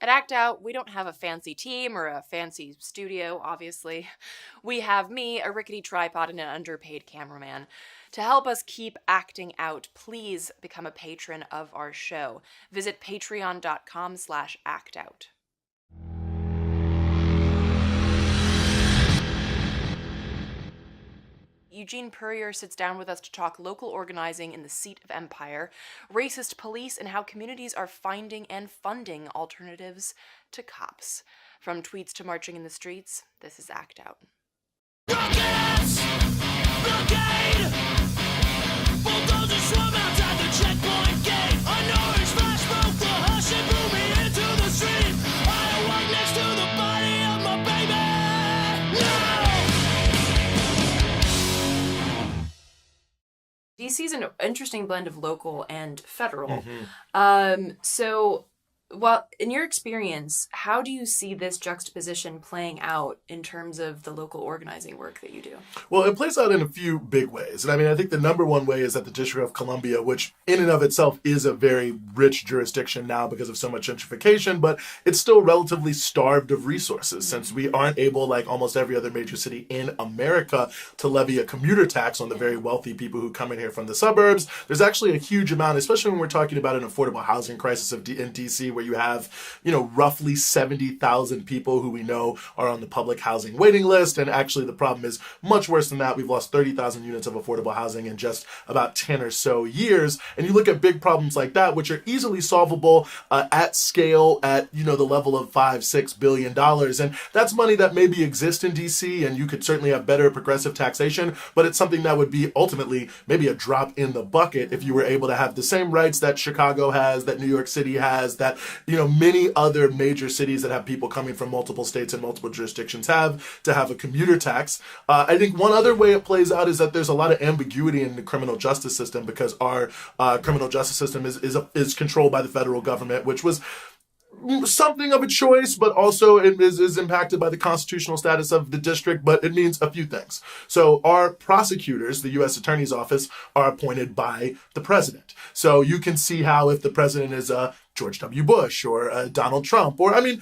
At Act Out, we don't have a fancy team or a fancy studio, obviously. We have me, a rickety tripod, and an underpaid cameraman. To help us keep acting out, please become a patron of our show. Visit patreon.com/actout. Eugene Puryear sits down with us to talk local organizing in the seat of empire, racist police, and how communities are finding and funding alternatives to cops. From tweets to marching in the streets, this is Act Out. Rockets! Blockade! Bulldozers swarm outside the checkpoint gate. An orange flash broke the hush and blew me into the street. I walk next to the body of my baby. No! DC is an interesting blend of local and federal. Mm-hmm. Well, in your experience, how do you see this juxtaposition playing out in terms of the local organizing work that you do? Well, it plays out in a few big ways. And I mean, I think the number one way is that the District of Columbia, which in and of itself is a very rich jurisdiction now because of so much gentrification, but it's still relatively starved of resources since we aren't able, like almost every other major city in America, to levy a commuter tax on the very wealthy people who come in here from the suburbs. There's actually a huge amount, especially when we're talking about an affordable housing crisis in DC, where you have, roughly 70,000 people who we know are on the public housing waiting list. And actually the problem is much worse than that. We've lost 30,000 units of affordable housing in just about 10 or so years. And you look at big problems like that, which are easily solvable at scale at, the level of $5-6 billion. And that's money that maybe exists in DC, and you could certainly have better progressive taxation, but it's something that would be ultimately maybe a drop in the bucket if you were able to have the same rights that Chicago has, that New York City has, that many other major cities that have people coming from multiple states and multiple jurisdictions have, to have a commuter tax. I think one other way it plays out is that there's a lot of ambiguity in the criminal justice system because our criminal justice system is controlled by the federal government, which was something of a choice, but also it is impacted by the constitutional status of the district, but it means a few things. So our prosecutors, the U.S. Attorney's Office, are appointed by the president. So you can see how if the president is George W. Bush or Donald Trump, or any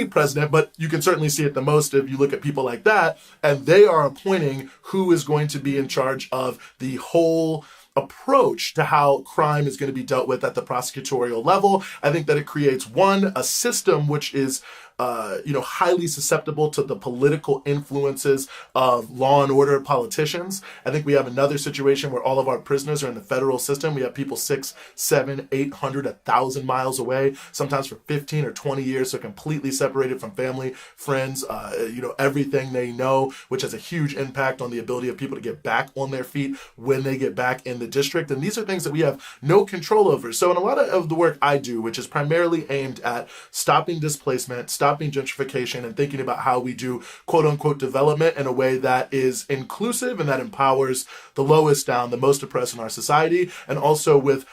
president, but you can certainly see it the most if you look at people like that, and they are appointing who is going to be in charge of the whole approach to how crime is going to be dealt with at the prosecutorial level. I think that it creates a system which is highly susceptible to the political influences of law and order politicians. I think we have another situation where all of our prisoners are in the federal system. We have people 600, 700, 800, 1,000 miles away, sometimes for 15 or 20 years, so completely separated from family, friends, everything they know, which has a huge impact on the ability of people to get back on their feet when they get back in the district. And these are things that we have no control over. So in a lot of the work I do, which is primarily aimed at stopping displacement, stopping gentrification, and thinking about how we do quote unquote development in a way that is inclusive and that empowers the lowest down, the most oppressed in our society, and also with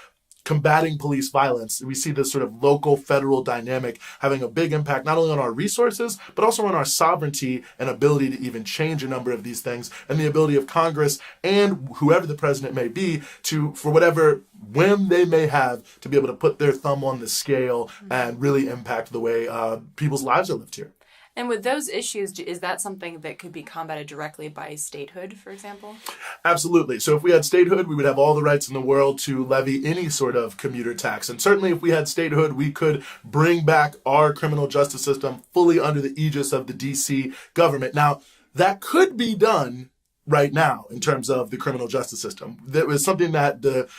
combating police violence. We see this sort of local federal dynamic having a big impact, not only on our resources, but also on our sovereignty and ability to even change a number of these things, and the ability of Congress and whoever the president may be to, for whatever whim they may have, to be able to put their thumb on the scale and really impact the way people's lives are lived here. And with those issues, is that something that could be combated directly by statehood, for example? Absolutely. So if we had statehood, we would have all the rights in the world to levy any sort of commuter tax. And certainly if we had statehood, we could bring back our criminal justice system fully under the aegis of the DC government. Now, that could be done right now in terms of the criminal justice system. That was something that the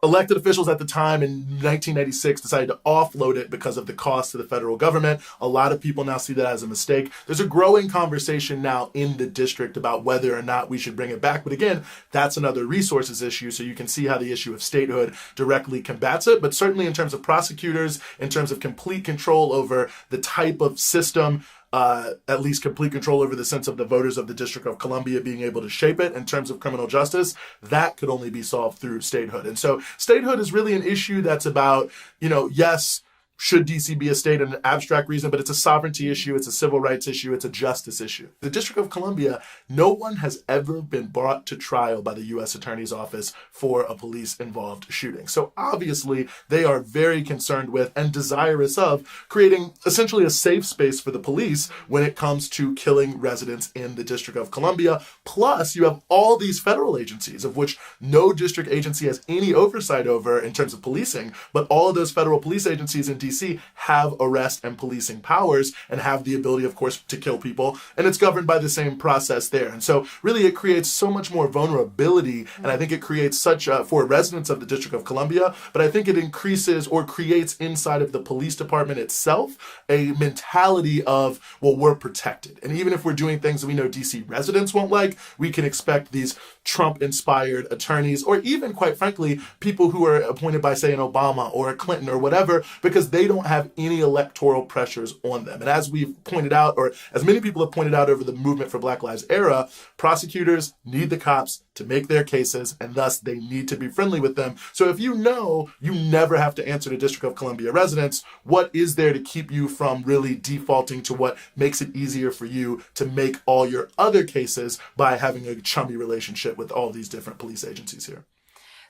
elected officials at the time in 1996 decided to offload it because of the cost to the federal government. A lot of people now see that as a mistake. There's a growing conversation now in the district about whether or not we should bring it back. But again, that's another resources issue. So you can see how the issue of statehood directly combats it. But certainly in terms of prosecutors, in terms of complete control over the type of system, at least complete control over the sense of the voters of the District of Columbia being able to shape it in terms of criminal justice, that could only be solved through statehood. And so statehood is really an issue that's about, yes, should DC be a state in an abstract reason, but it's a sovereignty issue, it's a civil rights issue, it's a justice issue. The District of Columbia, no one has ever been brought to trial by the U.S. Attorney's Office for a police-involved shooting. So obviously, they are very concerned with and desirous of creating essentially a safe space for the police when it comes to killing residents in the District of Columbia. Plus, you have all these federal agencies, of which no district agency has any oversight over in terms of policing, but all of those federal police agencies in DC have arrest and policing powers and have the ability, of course, to kill people. And it's governed by the same process there. And so really it creates so much more vulnerability. And I think it creates such, for residents of the District of Columbia, but I think it increases or creates inside of the police department itself a mentality of, well, we're protected. And even if we're doing things that we know DC residents won't like, we can expect these Trump-inspired attorneys, or even, quite frankly, people who are appointed by, say, an Obama or a Clinton or whatever, because they don't have any electoral pressures on them. And as we've pointed out, or as many people have pointed out over the movement for Black Lives era, prosecutors need the cops to make their cases, and thus they need to be friendly with them. So if you know you never have to answer to District of Columbia residents, what is there to keep you from really defaulting to what makes it easier for you to make all your other cases by having a chummy relationship with all these different police agencies here?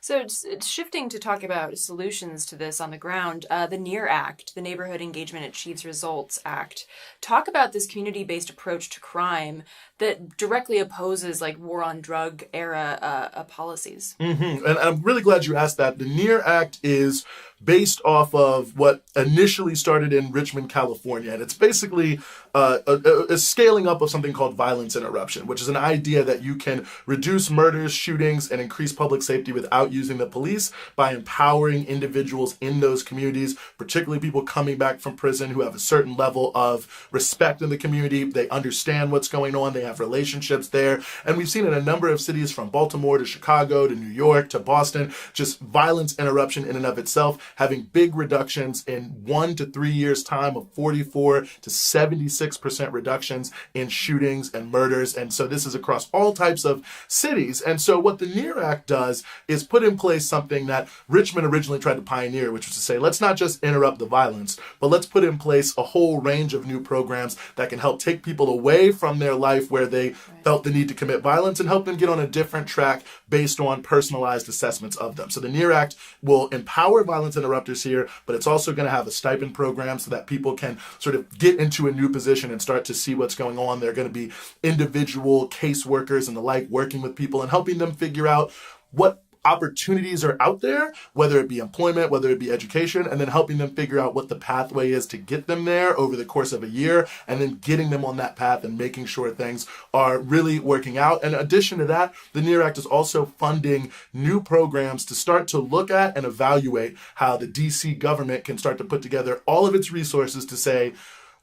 So it's shifting to talk about solutions to this on the ground. The NEAR Act, the Neighborhood Engagement Achieves Results Act, talk about this community-based approach to crime that directly opposes like war on drug era policies. Mm-hmm. And I'm really glad you asked that. The NEAR Act is based off of what initially started in Richmond, California. And it's basically a scaling up of something called violence interruption, which is an idea that you can reduce murders, shootings, and increase public safety without using the police by empowering individuals in those communities, particularly people coming back from prison who have a certain level of respect in the community. They understand what's going on. They have relationships there. And we've seen in a number of cities from Baltimore to Chicago to New York to Boston, just violence interruption in and of itself having big reductions in 1 to 3 years time of 44 to 76% reductions in shootings and murders. And so this is across all types of cities. And so what the NEAR Act does is put in place something that Richmond originally tried to pioneer, which was to say, let's not just interrupt the violence, but let's put in place a whole range of new programs that can help take people away from their life where they felt the need to commit violence and help them get on a different track based on personalized assessments of them. So the NEAR Act will empower violence interrupters here, but it's also going to have a stipend program so that people can sort of get into a new position and start to see what's going on. They're going to be individual caseworkers and the like working with people and helping them figure out what opportunities are out there, whether it be employment, whether it be education, and then helping them figure out what the pathway is to get them there over the course of a year, and then getting them on that path and making sure things are really working out. In addition to that, the NEAR Act is also funding new programs to start to look at and evaluate how the DC government can start to put together all of its resources to say,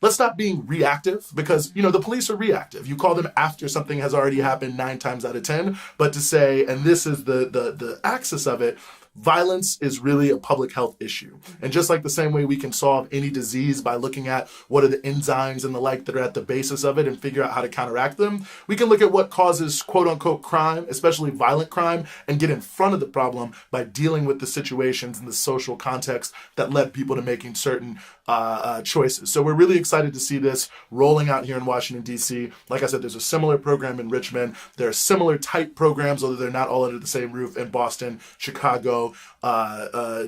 let's stop being reactive, because, the police are reactive. You call them after something has already happened 9 times out of 10. But to say, and this is the axis of it, violence is really a public health issue. And just like the same way we can solve any disease by looking at what are the enzymes and the like that are at the basis of it and figure out how to counteract them, we can look at what causes quote unquote crime, especially violent crime, and get in front of the problem by dealing with the situations and the social context that led people to making certain choices. So we're really excited to see this rolling out here in Washington, D.C. Like I said, there's a similar program in Richmond. There are similar type programs, although they're not all under the same roof, in Boston, Chicago,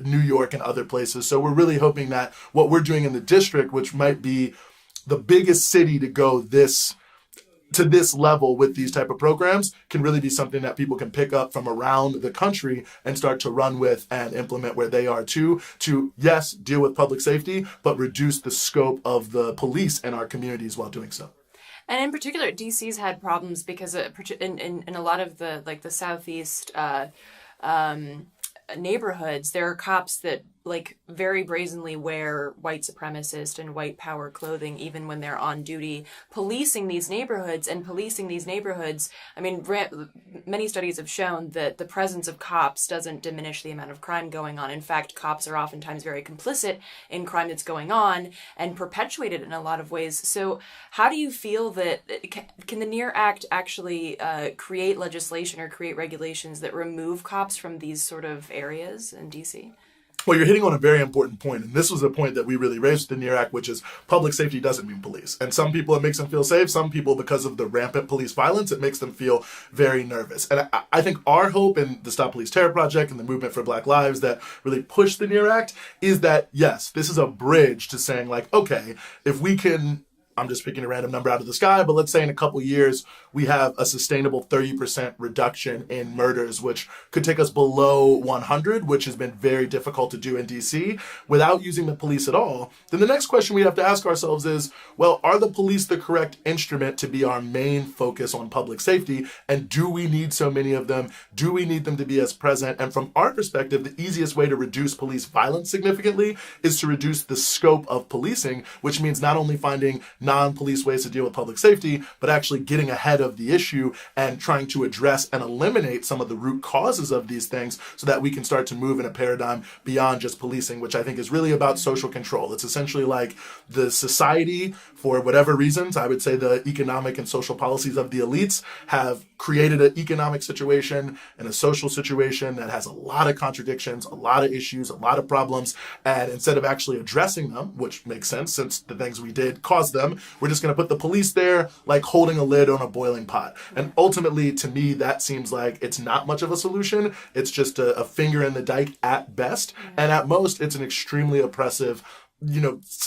New York, and other places. So we're really hoping that what we're doing in the district, which might be the biggest city to go to this level with these type of programs, can really be something that people can pick up from around the country and start to run with and implement where they are too, to, yes, deal with public safety, but reduce the scope of the police in our communities while doing so. And in particular, DC's had problems because in a lot of the southeast neighborhoods, there are cops that very brazenly wear white supremacist and white power clothing even when they're on duty, policing these neighborhoods. I mean, many studies have shown that the presence of cops doesn't diminish the amount of crime going on. In fact, cops are oftentimes very complicit in crime that's going on and perpetuate it in a lot of ways. So how do you feel that, can the NEAR Act actually create legislation or create regulations that remove cops from these sort of areas in DC? Well, you're hitting on a very important point, and this was a point that we really raised with the NEAR Act, which is public safety doesn't mean police. And some people, it makes them feel safe. Some people, because of the rampant police violence, it makes them feel very nervous. And I think our hope in the Stop Police Terror Project and the movement for Black Lives that really pushed the NEAR Act is that, yes, this is a bridge to saying, like, okay, if we can, I'm just picking a random number out of the sky, but let's say in a couple years, we have a sustainable 30% reduction in murders, which could take us below 100, which has been very difficult to do in DC, without using the police at all. Then the next question we have to ask ourselves is, well, are the police the correct instrument to be our main focus on public safety? And do we need so many of them? Do we need them to be as present? And from our perspective, the easiest way to reduce police violence significantly is to reduce the scope of policing, which means not only finding non-police ways to deal with public safety, but actually getting ahead of the issue and trying to address and eliminate some of the root causes of these things so that we can start to move in a paradigm beyond just policing, which I think is really about social control. It's essentially like the society, for whatever reasons, I would say the economic and social policies of the elites have created an economic situation and a social situation that has a lot of contradictions, a lot of issues, a lot of problems. And instead of actually addressing them, which makes sense since the things we did caused them, we're just going to put the police there like holding a lid on a boiling pot. And ultimately, to me, that seems like it's not much of a solution. It's just a finger in the dike at best. And at most, it's an extremely oppressive,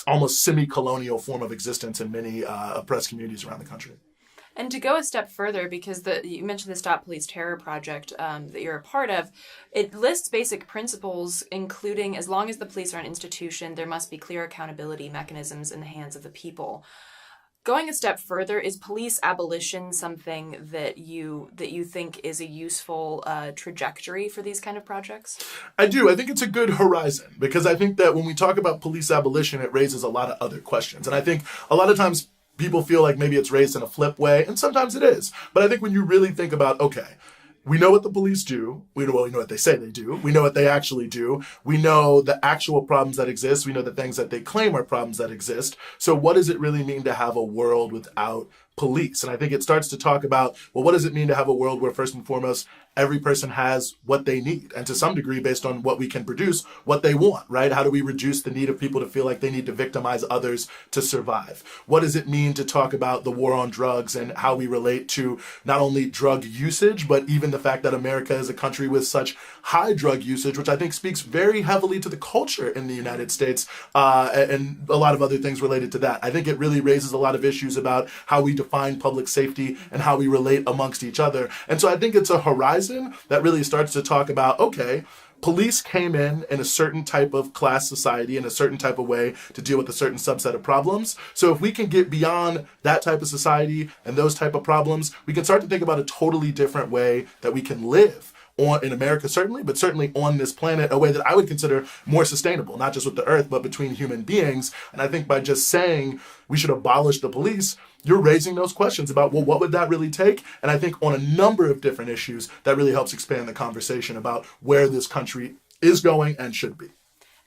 almost semi-colonial form of existence in many oppressed communities around the country. And to go a step further, because you mentioned the Stop Police Terror Project that you're a part of, it lists basic principles, including as long as the police are an institution, there must be clear accountability mechanisms in the hands of the people. Going a step further, is police abolition something that you think is a useful trajectory for these kind of projects? I do. I think it's a good horizon because I think that when we talk about police abolition, it raises a lot of other questions. And I think a lot of times people feel like maybe it's raised in a flip way, and sometimes it is. But I think when you really think about, okay, we know what the police do. We know what they say they do. We know what they actually do. We know the actual problems that exist. We know the things that they claim are problems that exist. So what does it really mean to have a world without police? And I think it starts to talk about, well, what does it mean to have a world where first and foremost, every person has what they need, and to some degree, based on what we can produce, what they want, right? How do we reduce the need of people to feel like they need to victimize others to survive? What does it mean to talk about the war on drugs and how we relate to not only drug usage, but even the fact that America is a country with such high drug usage, which I think speaks very heavily to the culture in the United States, and a lot of other things related to that. I think it really raises a lot of issues about how we define public safety and how we relate amongst each other. And so I think it's a horizon that really starts to talk about, okay, police came in a certain type of class society in a certain type of way to deal with a certain subset of problems. So if we can get beyond that type of society and those type of problems, we can start to think about a totally different way that we can live in America, certainly, but certainly on this planet, a way that I would consider more sustainable, not just with the earth, but between human beings. And I think by just saying we should abolish the police, you're raising those questions about, well, what would that really take? And I think on a number of different issues, that really helps expand the conversation about where this country is going and should be.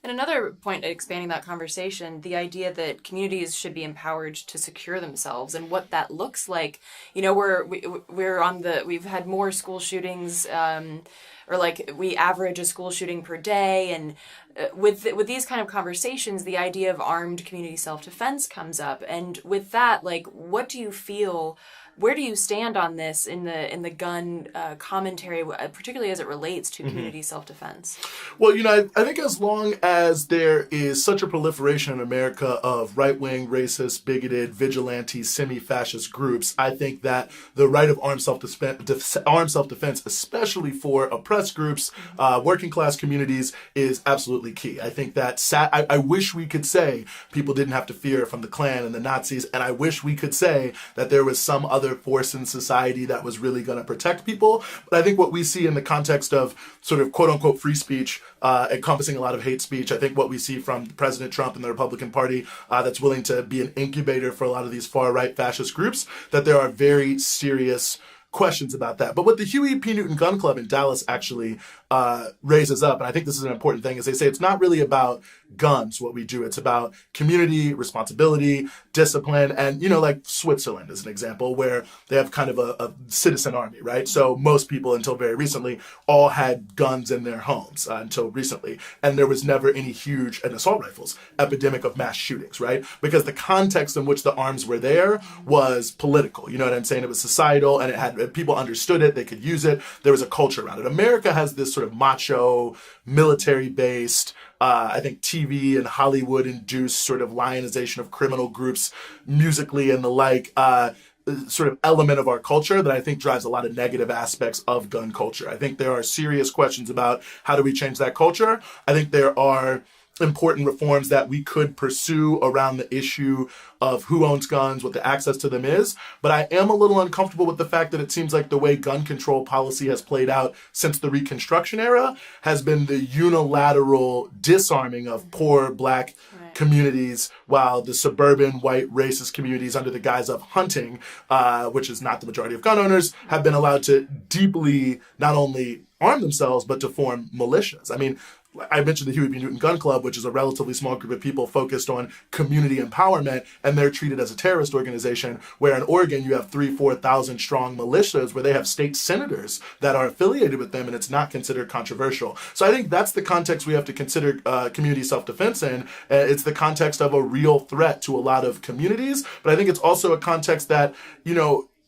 And another point expanding that conversation, the idea that communities should be empowered to secure themselves and what that looks like. We've had more school shootings, or like we average a school shooting per day. And with these kind of conversations, the idea of armed community self-defense comes up. And with that, like, what do you feel? Where do you stand on this in the gun commentary, particularly as it relates to community self-defense? Well, I think as long as there is such a proliferation in America of right-wing, racist, bigoted, vigilante, semi-fascist groups, I think that the right of armed self-defense, especially for oppressed groups, working-class communities, is absolutely key. I think that I wish we could say people didn't have to fear from the Klan and the Nazis, and I wish we could say that there was some other force in society that was really going to protect people. But I think what we see in the context of sort of quote-unquote free speech, encompassing a lot of hate speech, I think what we see from President Trump and the Republican Party that's willing to be an incubator for a lot of these far-right fascist groups, that there are very serious questions about that. But what the Huey P. Newton Gun Club in Dallas actually raises up, and I think this is an important thing, is they say it's not really about guns what we do. It's about community, responsibility, discipline, and, like Switzerland is an example where they have kind of a citizen army, right? So most people until very recently all had guns in their homes until recently. And there was never any huge, and assault rifles, epidemic of mass shootings, right? Because the context in which the arms were there was political. You know what I'm saying? It was societal, and it had people understood it. They could use it. There was a culture around it. America has this sort of macho, military-based, I think TV and Hollywood-induced sort of lionization of criminal groups musically and the like, sort of element of our culture that I think drives a lot of negative aspects of gun culture. I think there are serious questions about how do we change that culture. I think there are important reforms that we could pursue around the issue of who owns guns, what the access to them is. But I am a little uncomfortable with the fact that it seems like the way gun control policy has played out since the Reconstruction era has been the unilateral disarming of poor Black communities, while the suburban white racist communities under the guise of hunting, which is not the majority of gun owners, have been allowed to deeply not only arm themselves, but to form militias. I mean, I mentioned the Huey P. Newton Gun Club, which is a relatively small group of people focused on community empowerment, and they're treated as a terrorist organization, where in Oregon you have 4,000 strong militias where they have state senators that are affiliated with them, and it's not considered controversial. So I think that's the context we have to consider community self-defense in. It's the context of a real threat to a lot of communities, but I think it's also a context that,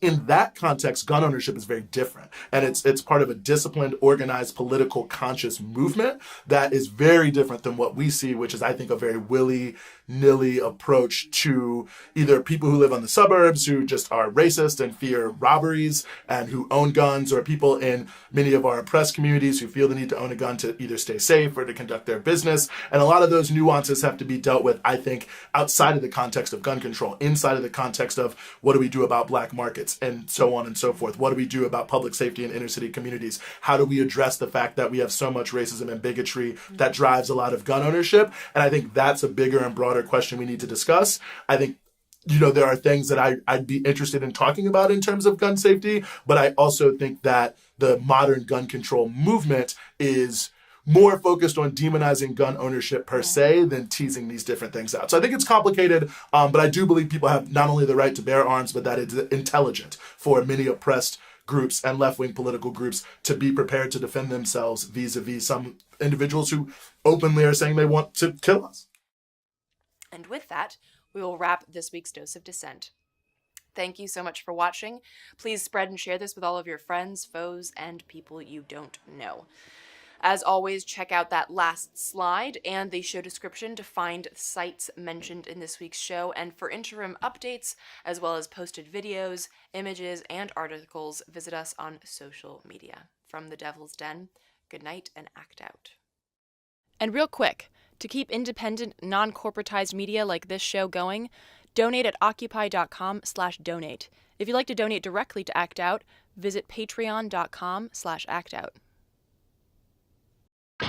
in that context, gun ownership is very different. And it's part of a disciplined, organized, political, conscious movement that is very different than what we see, which is, I think, a very willy-nilly approach to either people who live on the suburbs who just are racist and fear robberies and who own guns, or people in many of our oppressed communities who feel the need to own a gun to either stay safe or to conduct their business. And a lot of those nuances have to be dealt with, I think, outside of the context of gun control, inside of the context of what do we do about Black markets, and so on and so forth. What do we do about public safety in inner city communities? How do we address the fact that we have so much racism and bigotry that drives a lot of gun ownership? And I think that's a bigger and broader question we need to discuss. I think, there are things that I'd be interested in talking about in terms of gun safety, but I also think that the modern gun control movement is more focused on demonizing gun ownership per se than teasing these different things out. So I think it's complicated, but I do believe people have not only the right to bear arms, but that it's intelligent for many oppressed groups and left-wing political groups to be prepared to defend themselves vis-a-vis some individuals who openly are saying they want to kill us. And with that, we will wrap this week's Dose of Dissent. Thank you so much for watching. Please spread and share this with all of your friends, foes, and people you don't know. As always, check out that last slide and the show description to find sites mentioned in this week's show, and for interim updates, as well as posted videos, images, and articles, visit us on social media. From the Devil's Den, good night and act out. And real quick, to keep independent, non-corporatized media like this show going, donate at occupy.com/donate. If you'd like to donate directly to Act Out, visit patreon.com/actout. I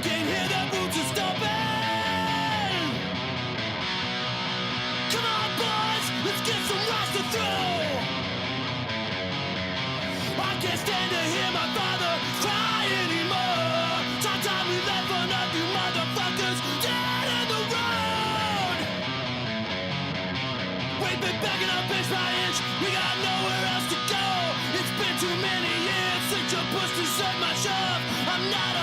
can hear the boots are stomping. Come on, boys, let's get some rocks to throw. I can't stand to hear my father cry anymore. Time we left one of you motherfuckers dead in the road. We've been backing up inch by inch. We got nowhere else to go. It's been too many years since you pushed and set my shove. I'm not